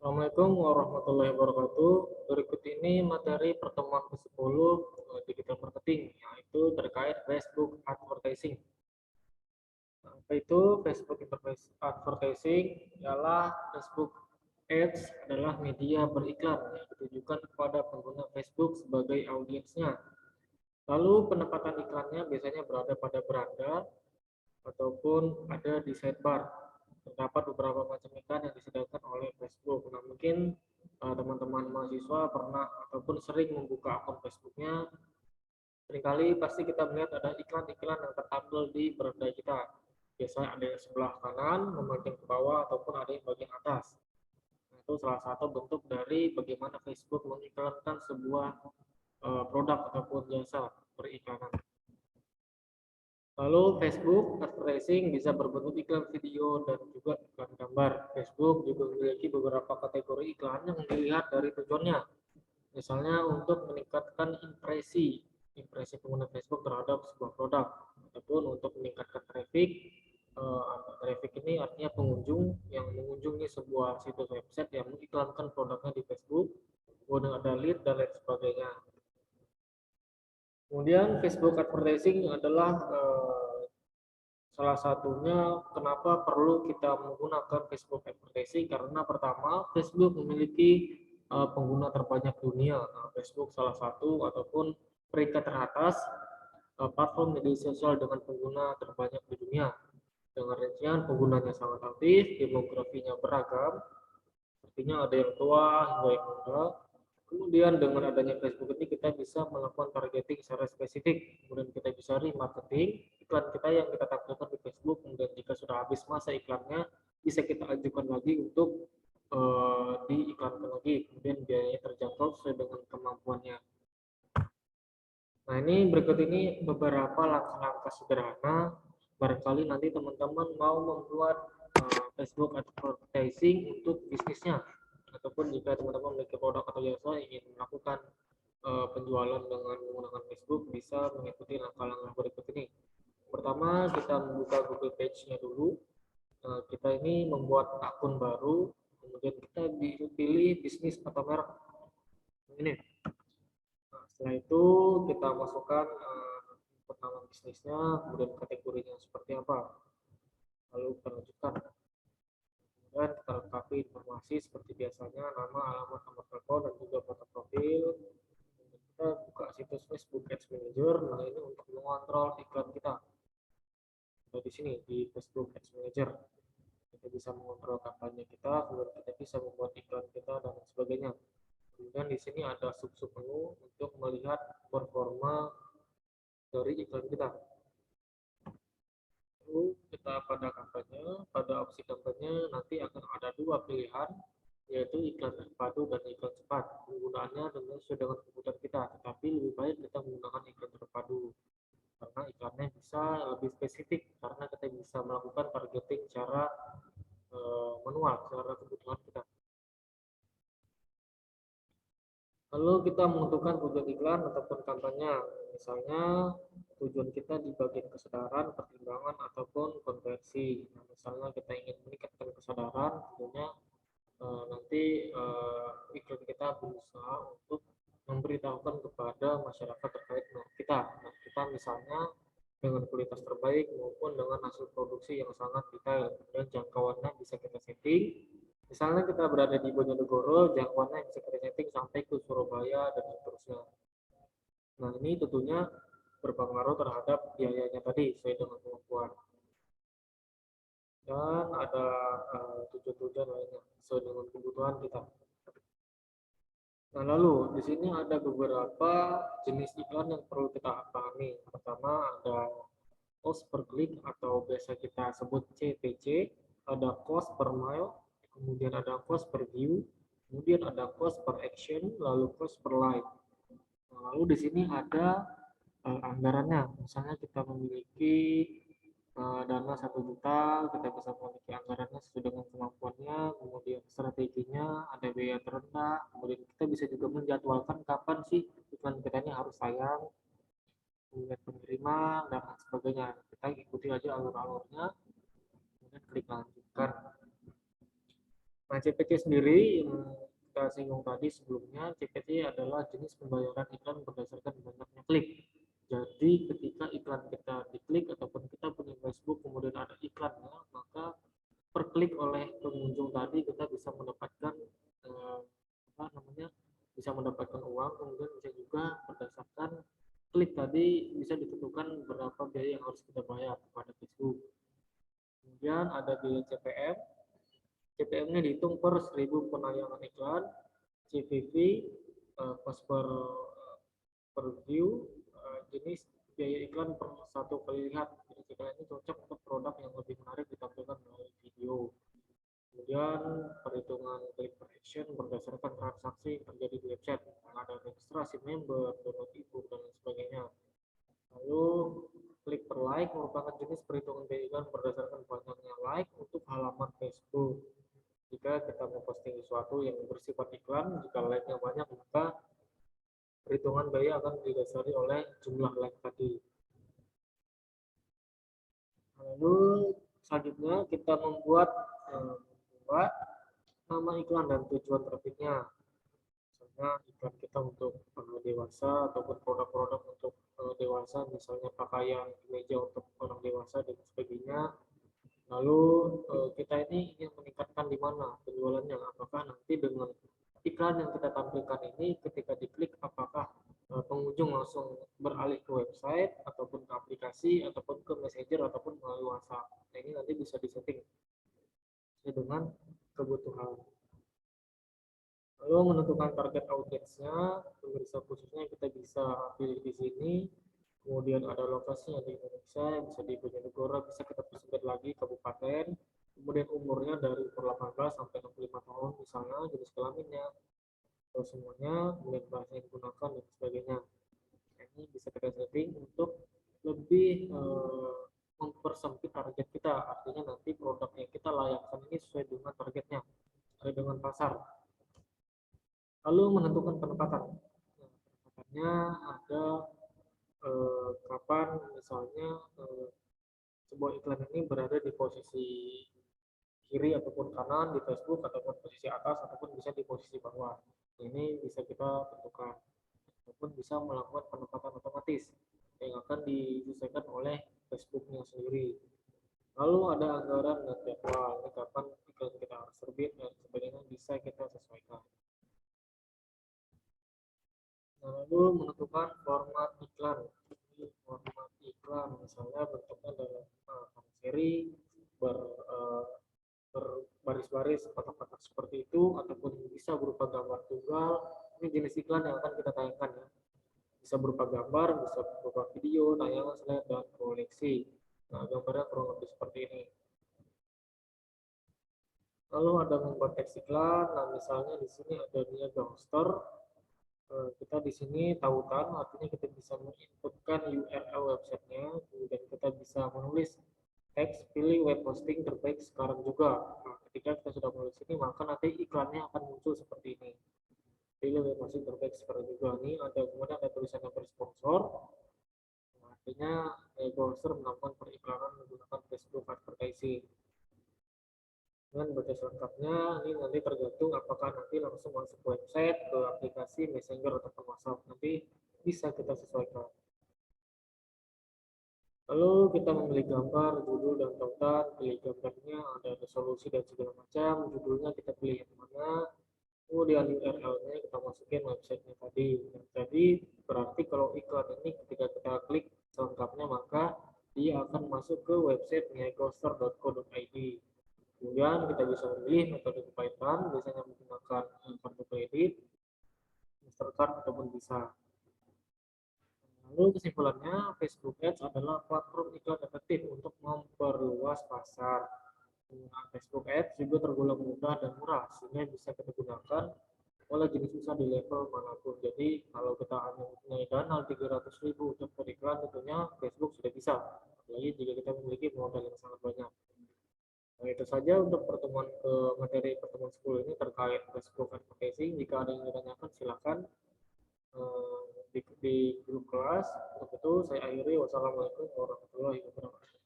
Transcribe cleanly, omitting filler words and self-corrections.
Assalamualaikum warahmatullahi wabarakatuh. Berikut ini materi pertemuan ke-10 digital marketing, yaitu terkait Facebook advertising. Apa itu Facebook advertising? Ialah Facebook Ads adalah media beriklan yang ditujukan kepada pengguna Facebook sebagai audiensnya. Lalu penempatan iklannya biasanya berada pada beranda ataupun ada di sidebar. Terdapat beberapa macam iklan yang disediakan oleh Facebook. Nah, mungkin teman-teman mahasiswa pernah ataupun sering membuka akun Facebooknya. Seringkali pasti kita melihat ada iklan-iklan yang tertampil di beranda kita. Biasanya ada yang sebelah kanan, memancing ke bawah, ataupun ada yang bagian atas. Nah, itu salah satu bentuk dari bagaimana Facebook mengiklankan sebuah produk ataupun jasa periklanan. Lalu Facebook advertising bisa berbentuk iklan video dan juga iklan gambar. Facebook juga memiliki beberapa kategori iklan yang dilihat dari tujuannya. Misalnya untuk meningkatkan impresi pengguna Facebook terhadap sebuah produk, ataupun untuk meningkatkan traffic. Traffic ini artinya pengunjung yang mengunjungi sebuah situs website yang mengiklankan produknya di Facebook, kemudian ada lead dan lain sebagainya. Kemudian Facebook advertising adalah salah satunya kenapa perlu kita menggunakan Facebook advertising, karena pertama Facebook memiliki pengguna terbanyak dunia. Nah, Facebook salah satu ataupun peringkat teratas platform media sosial dengan pengguna terbanyak di dunia. Dengan rincian penggunanya sangat aktif, demografinya beragam, artinya ada yang tua hingga yang muda. Kemudian dengan adanya Facebook ini kita bisa melakukan targeting secara spesifik. Kemudian kita bisa remarketing iklan kita yang kita tampilkan di Facebook. Kemudian jika sudah habis masa iklannya, bisa kita ajukan lagi untuk diiklankan lagi. Kemudian biayanya terjangkau sesuai dengan kemampuannya. Nah, ini berikut ini beberapa langkah-langkah sederhana. Barangkali nanti teman-teman mau membuat Facebook advertising untuk bisnisnya, ataupun jika teman-teman memiliki produk atau jasa ingin melakukan penjualan dengan menggunakan Facebook, bisa mengikuti langkah-langkah berikut ini. Pertama, kita membuka Google Page-nya dulu. Kita ini membuat akun baru, kemudian kita pilih bisnis atau merek ini. Nah, setelah itu kita masukkan nama bisnisnya, kemudian kategorinya seperti apa, lalu kita lanjutkan. Kemudian kita lengkapi informasi seperti biasanya, nama, alamat, nomor telepon, dan juga foto profil. Kemudian kita buka situs Facebook Ads Manager. Nah, ini untuk mengontrol iklan kita. Ada di sini di Facebook Ads Manager. Kita bisa mengontrol kampanye kita, kemudian kita bisa membuat iklan kita dan sebagainya. Kemudian di sini ada sub-sub menu untuk melihat performa dari iklan kita. Lalu kita pada kampanye, pada opsi kampanye nanti akan ada dua pilihan, yaitu iklan terpadu dan iklan cepat. Penggunaannya sesuai dengan kebutuhan kita, tetapi lebih baik kita menggunakan iklan terpadu karena iklannya bisa lebih spesifik, karena kita bisa melakukan targeting secara manual, secara kebutuhan kita. Lalu kita menentukan tujuan iklan ataupun kampanye. Misalnya tujuan kita di bagian kesadaran, pertimbangan, ataupun konversi. Nah, misalnya kita ingin meningkatkan kesadaran, tentunya nanti iklan kita berusaha untuk memberitahukan kepada masyarakat terkait merek kita. Nah, kita misalnya dengan kualitas terbaik maupun dengan hasil produksi yang sangat detail. Kemudian jangkauannya bisa kita setting. Misalnya kita berada di Bojonegoro, jangkauannya bisa kita setting sampai ke Surabaya dan seterusnya. Nah, ini tentunya berpengaruh terhadap biayanya tadi sesuai dengan kemampuan. Dan ada tujuan-tujuan lainnya sesuai dengan kebutuhan kita. Nah, lalu di sini ada beberapa jenis iklan yang perlu kita pahami. Pertama ada cost per click atau biasa kita sebut CPC, ada cost per mile, kemudian ada cost per view, kemudian ada cost per action, lalu cost per like. Nah, lalu di sini ada anggarannya. Misalnya kita memiliki dana 1 juta, kita bisa memiliki anggarannya sesuai dengan kemampuannya, kemudian strateginya, ada biaya terendah, kemudian kita bisa juga menjadwalkan kapan sih iklan kita ini harus tayang, kemudian pengiriman, dan sebagainya. Kita ikuti aja alur-alurnya, kemudian klik lanjutkan. Nah, CPT sendiri yang kita singgung tadi sebelumnya, CPT adalah jenis pembayaran iklan berdasarkan banyaknya klik. Jadi ketika iklan kita diklik ataupun kita punya Facebook kemudian ada iklannya, maka per klik oleh pengunjung tadi kita bisa mendapatkan apa namanya, bisa mendapatkan uang, kemudian bisa juga berdasarkan klik tadi bisa ditentukan berapa biaya yang harus kita bayar kepada Facebook. Kemudian ada biaya CPM. CPM-nya dihitung per 1000 penayangan iklan. CPV cost per view, jenis biaya iklan per satu kali lihat. Jadi iklan ini cocok untuk produk yang lebih menarik ditampilkan melalui video. Kemudian perhitungan klik per action berdasarkan transaksi yang terjadi di website. Ada registrasi member, download ebook, dan lain sebagainya. Lalu klik per like merupakan jenis perhitungan biaya iklan berdasarkan banyaknya like untuk halaman Facebook. Jika kita memposting sesuatu yang bersifat iklan, jika like-nya banyak, maka perhitungan biaya akan didasari oleh jumlah like tadi. Lalu selanjutnya kita membuat nama iklan dan tujuan trafficnya. Misalnya iklan kita untuk dewasa ataupun produk-produk untuk dewasa, misalnya pakaian, meja untuk orang dewasa dan sebagainya. Lalu kita ini ingin meningkatkan di mana penjualannya, apakah nanti dengan iklan yang kita tampilkan ini ketika diklik apakah pengunjung langsung beralih ke website ataupun ke aplikasi ataupun ke messenger ataupun melalui WhatsApp. Nah, ini nanti bisa disetting sesuai dengan kebutuhan. Lalu menentukan target audiensnya, pemirsa khususnya kita bisa pilih di sini. Kemudian ada lokasinya di Indonesia, bisa di Bojonegoro, bisa kita persempit lagi kabupaten. Kemudian umurnya dari umur 18 sampai 65 tahun misalnya, jenis kelaminnya, atau semuanya, kemudian bahasa yang digunakan dan sebagainya. Nah, ini bisa kita setting untuk lebih mempersempit target kita. Artinya nanti produk yang kita layakkan ini sesuai dengan targetnya, sesuai dengan pasar. Lalu menentukan penempatan. Nah, penempatannya ada kapan misalnya sebuah iklan ini berada di posisi kiri ataupun kanan di Facebook ataupun posisi atas ataupun bisa di posisi bawah. Ini bisa kita tentukan ataupun bisa melakukan penempatan otomatis yang akan disesuaikan oleh Facebooknya sendiri. Lalu ada anggaran dan jadwal, ini kapan iklan kita harus terbit dan sebagainya bisa kita sesuaikan. Nah, lalu menentukan format iklan. Jadi, format iklan misalnya bentuknya dalam seri berbaris-baris kotak-kotak seperti itu ataupun bisa berupa gambar tunggal. Ini jenis iklan yang akan kita tayangkan ya. Bisa berupa gambar, bisa berupa video, tayangan, slide, dan koleksi. Nah, gambarnya kurang lebih seperti ini. Lalu ada membuat teks iklan. Nah, misalnya di sini ada niaga hoster. Kita di sini tautan, artinya kita bisa menginputkan URL websitenya, kemudian kita bisa menulis teks pilih web hosting terbaik sekarang juga. Nah, ketika kita sudah menulis ini, maka nanti iklannya akan muncul seperti ini. Pilih web hosting terbaik sekarang juga. Ini ada kemudian ada tulisan yang bersponsor. Nah, artinya browser melakukan periklanan menggunakan Facebook advertising. Dengan batas lengkapnya ini nanti tergantung apakah nanti langsung masuk website, ke aplikasi, messenger atau WhatsApp, nanti bisa kita sesuaikan. Lalu kita memilih gambar, judul, dan tautan. Pilih gambarnya, ada resolusi dan segala macam. Judulnya kita pilih yang mana. Kemudian URL-nya kita masukin websitenya tadi. Nah, jadi berarti kalau iklan ini ketika kita klik selengkapnya maka dia akan masuk ke website niagoster.co.id. Kemudian kita bisa memilih metode pembayaran, biasanya menggunakan kartu kredit, Mastercard ataupun Visa. Lalu kesimpulannya, Facebook Ads adalah platform iklan efektif untuk memperluas pasar. Penggunaan Facebook Ads juga tergolong mudah dan murah, sehingga bisa kita gunakan oleh jenis usaha di level manapun. Jadi kalau kita hanya punya dana 300.000 untuk beriklan, tentunya Facebook sudah bisa. Apalagi jika kita memiliki modal yang sangat banyak. Nah, itu saja untuk pertemuan materi pertemuan 10 ini terkait Facebook advertising. Jika ada yang ditanyakan, silakan di grup kelas. Untuk itu saya akhiri. Wassalamualaikum warahmatullahi wabarakatuh.